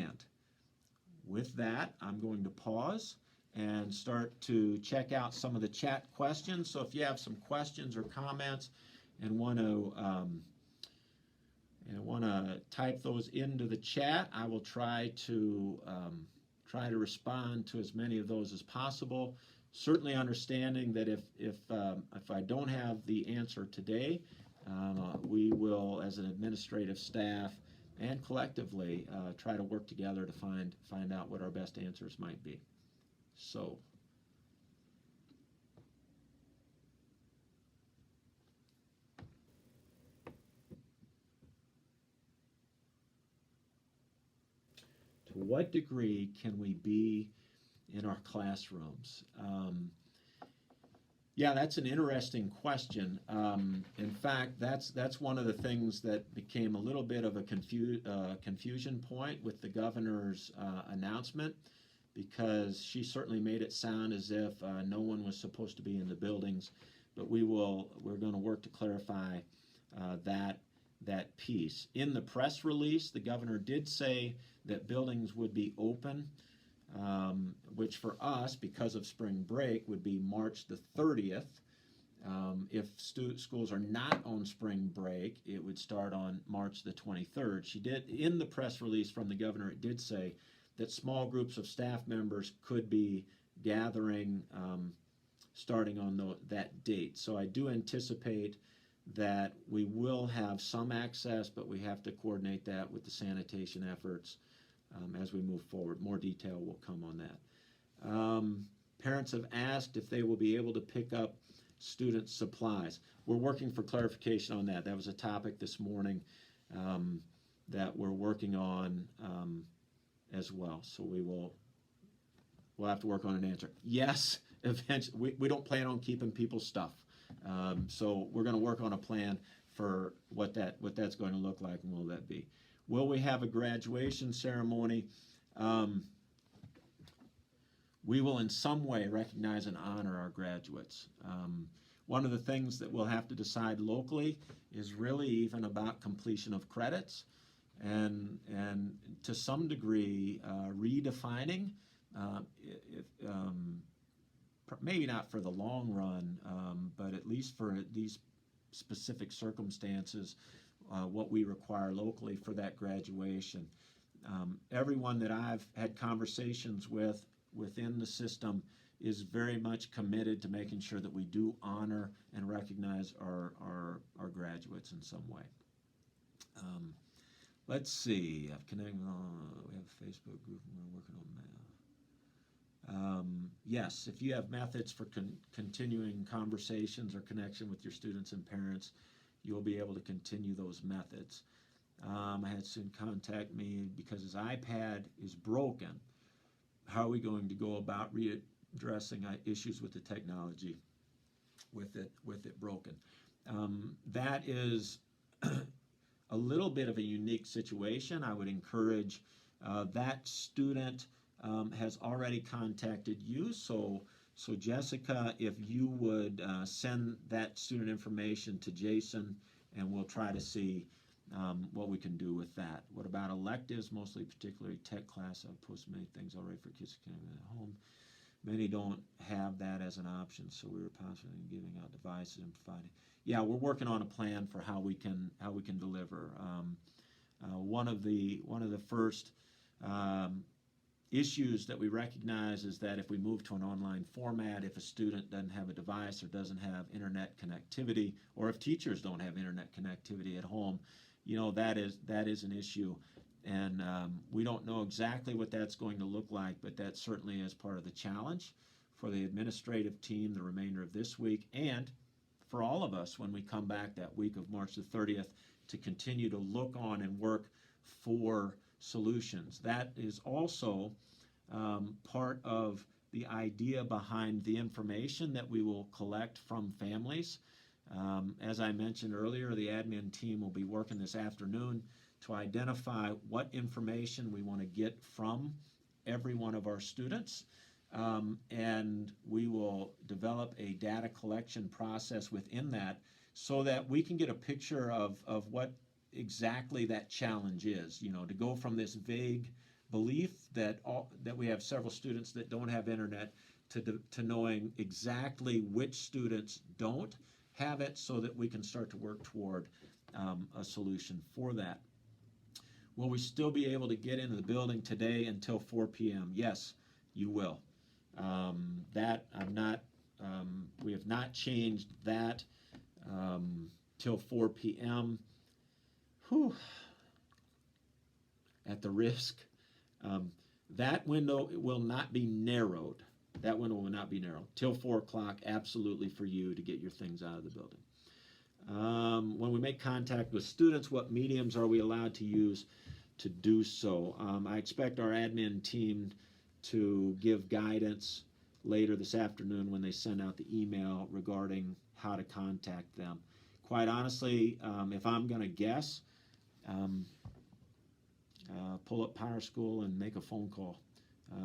and. With that, I'm going to pause and start to check out some of the chat questions. So if you have some questions or comments and want to type those into the chat, I will try to respond to as many of those as possible. Certainly understanding that if I don't have the answer today, we will, as an administrative staff and collectively, try to work together to find out what our best answers might be. So. To what degree can we be in our classrooms? Yeah, that's an interesting question. In fact, that's one of the things that became a little bit of a confusion point with the governor's announcement, because she certainly made it sound as if no one was supposed to be in the buildings. But we're going to work to clarify that piece. In the press release, the governor did say that buildings would be open, which for us, because of spring break, would be March the 30th. If schools are not on spring break, it would start on March the 23rd. She did, in the press release from the governor, it did say that small groups of staff members could be gathering starting on that date. So I do anticipate that we will have some access, but we have to coordinate that with the sanitation efforts as we move forward. More detail will come on that. Parents have asked if they will be able to pick up student supplies. We're working for clarification on that. That was a topic this morning that we're working on as well. So we'll have to work on an answer. Yes, eventually. We don't plan on keeping people's stuff. So we're going to work on a plan for what that's going to look like, and will that be. Will we have a graduation ceremony? We will in some way recognize and honor our graduates. One of the things that we'll have to decide locally is really even about completion of credits, and to some degree redefining, maybe not for the long run, but at least for these specific circumstances, what we require locally for that graduation. Everyone that I've had conversations with within the system is very much committed to making sure that we do honor and recognize our graduates in some way. Let's see. I've connected. We have a Facebook group, and we're working on that. Yes, if you have methods for continuing conversations or connection with your students and parents, you'll be able to continue those methods. I had student contact me because his iPad is broken. How are we going to go about readdressing issues with the technology with it broken? That is a little bit of a unique situation. I would encourage that student has already contacted you, so Jessica, if you would send that student information to Jason, and we'll try to see what we can do with that. What about electives, mostly particularly tech class? I've posted many things already for kids who can at home. Many don't have that as an option, so we were possibly giving out devices and providing. Yeah, we're working on a plan for how we can deliver. One of the first issues that we recognize is that if we move to an online format, if a student doesn't have a device or doesn't have internet connectivity, or if teachers don't have internet connectivity at home, that is an issue. And we don't know exactly what that's going to look like, but that certainly is part of the challenge for the administrative team the remainder of this week, and for all of us when we come back that week of March the 30th to continue to look on and work for solutions. That is also part of the idea behind the information that we will collect from families. As I mentioned earlier, the admin team will be working this afternoon to identify what information we want to get from every one of our students, and we will develop a data collection process within that so that we can get a picture of what exactly that challenge is, to go from this vague belief that we have several students that don't have internet to knowing exactly which students don't have it, so that we can start to work toward a solution for that. Will we still be able to get into the building today until 4 p.m.? Yes, you will. That I'm not. We have not changed that till 4 p.m. Whew. At the risk, that window will not be narrowed. That window will not be narrowed till 4 o'clock. Absolutely, for you to get your things out of the building. When we make contact with students, what mediums are we allowed to use to do so? I expect our admin team to give guidance later this afternoon when they send out the email regarding how to contact them. Quite honestly, if I'm going to guess, pull up PowerSchool and make a phone call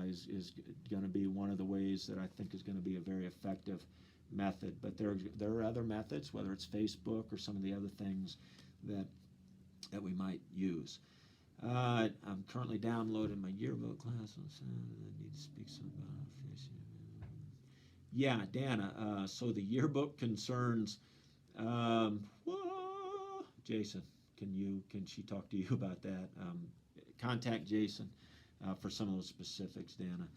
is going to be one of the ways that I think is going to be a very effective method. But there are other methods, whether it's Facebook or some of the other things that we might use. I'm currently downloading my yearbook class. I need to speak some about fish. Yeah, Dana. So the yearbook concerns. Jason, can she talk to you about that? Contact Jason for some of those specifics, Dana.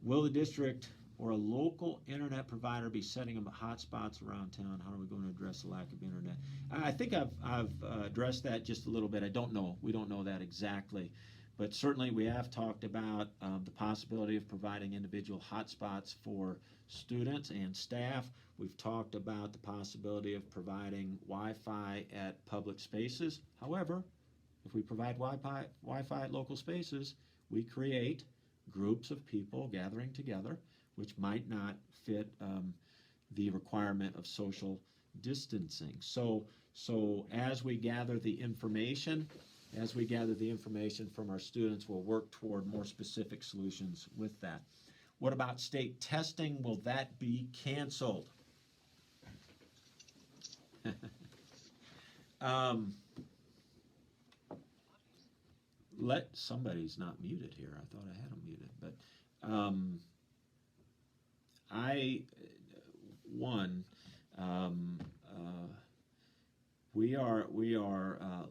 Will the district or a local internet provider be setting up hotspots around town? How are we going to address the lack of internet? I think I've addressed that just a little bit. I don't know. We don't know that exactly. But certainly we have talked about the possibility of providing individual hotspots for students and staff. We've talked about the possibility of providing Wi-Fi at public spaces. However, if we provide Wi-Fi at local spaces, we create groups of people gathering together, which might not fit the requirement of social distancing. So as we gather the information, from our students, we'll work toward more specific solutions with that. What about state testing? Will that be canceled? Somebody's not muted here. I thought I had them muted, but we are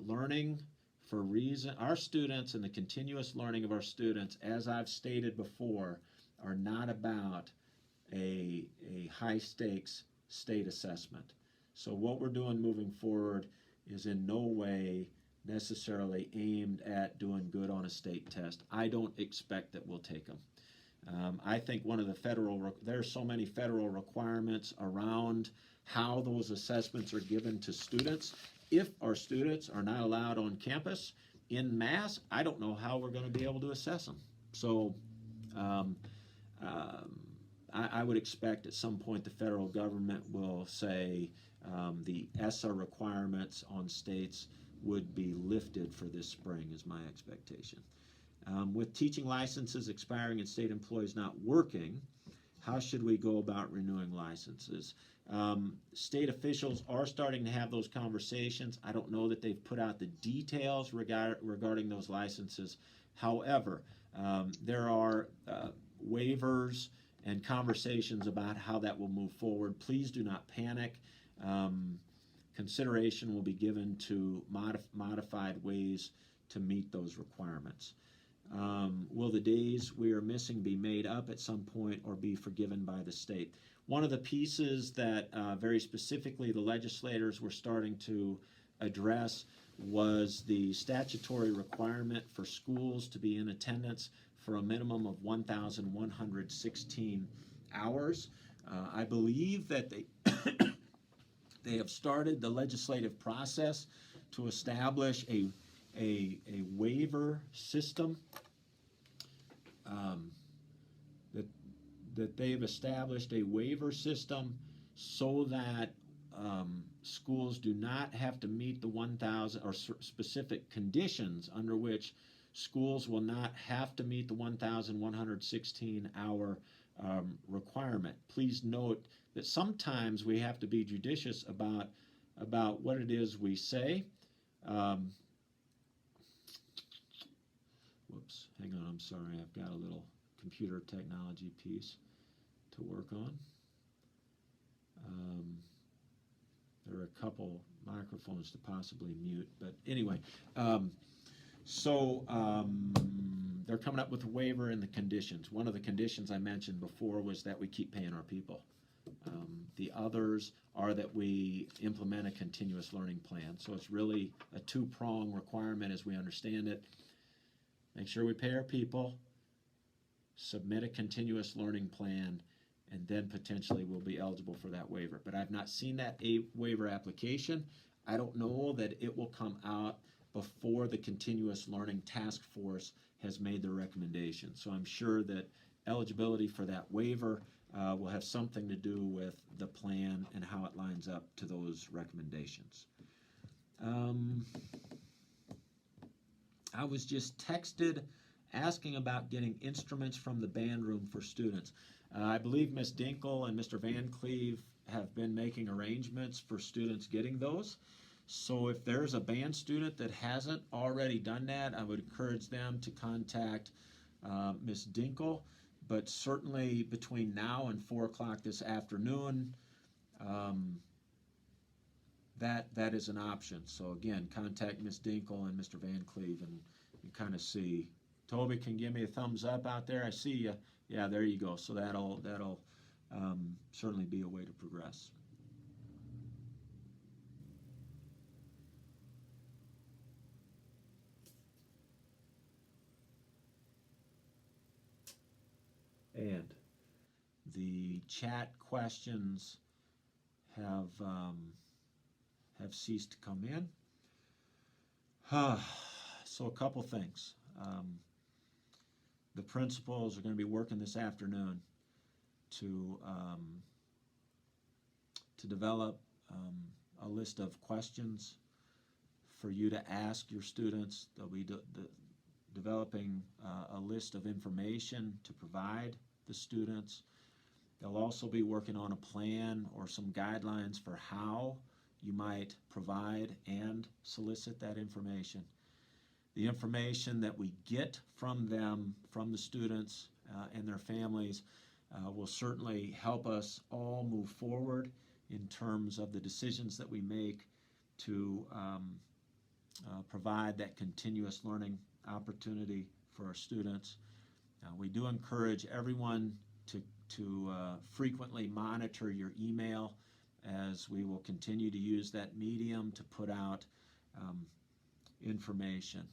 learning for reason. Our students and the continuous learning of our students, as I've stated before, are not about a high stakes state assessment. So what we're doing moving forward is in no way necessarily aimed at doing good on a state test. I don't expect that we'll take them. I think one of the there are so many federal requirements around how those assessments are given to students. If our students are not allowed on campus en masse, I don't know how we're going to be able to assess them. So I would expect at some point the federal government will say the ESSA requirements on states would be lifted for this spring, is my expectation. With teaching licenses expiring and state employees not working, how should we go about renewing licenses? State officials are starting to have those conversations. I don't know that they've put out the details regarding those licenses. However, there are waivers and conversations about how that will move forward. Please do not panic. Consideration will be given to modified ways to meet those requirements. Will the days we are missing be made up at some point or be forgiven by the state? One of the pieces that very specifically the legislators were starting to address was the statutory requirement for schools to be in attendance for a minimum of 1,116 hours. I believe that they have started the legislative process to establish a waiver system, that they've established a waiver system so that schools do not have to meet the 1,000 or specific conditions under which schools will not have to meet the 1,116 hour requirement. Please note that sometimes we have to be judicious about what it is we say. Whoops. Hang on, I'm sorry, I've got a little computer technology piece to work on. There are a couple microphones to possibly mute, but anyway, they're coming up with a waiver in the conditions. One of the conditions I mentioned before was that we keep paying our people. The others are that we implement a continuous learning plan. So it's really a two-prong requirement as we understand it. Make sure we pay our people, submit a continuous learning plan, and then potentially we'll be eligible for that waiver. But I've not seen that waiver application. I don't know that it will come out before the Continuous Learning Task Force has made their recommendation. So I'm sure that eligibility for that waiver will have something to do with the plan and how it lines up to those recommendations. I was just texted asking about getting instruments from the band room for students. I believe Ms. Dinkle and Mr. Van Cleve have been making arrangements for students getting those. So if there's a band student that hasn't already done that, I would encourage them to contact Ms. Dinkle. But certainly between now and 4 o'clock this afternoon, that is an option. So again, contact Ms. Dinkle and Mr. Van Cleve and kind of see. Toby can give me a thumbs up out there. I see you. Yeah, there you go. So that'll certainly be a way to progress. And the chat questions have ceased to come in. So a couple things. The principals are going to be working this afternoon to develop a list of questions for you to ask your students. They'll be developing a list of information to provide the students. They'll also be working on a plan or some guidelines for how you might provide and solicit that information. The information that we get from them, from the students and their families, will certainly help us all move forward in terms of the decisions that we make to provide that continuous learning opportunity for our students. We do encourage everyone to frequently monitor your email, as we will continue to use that medium to put out information.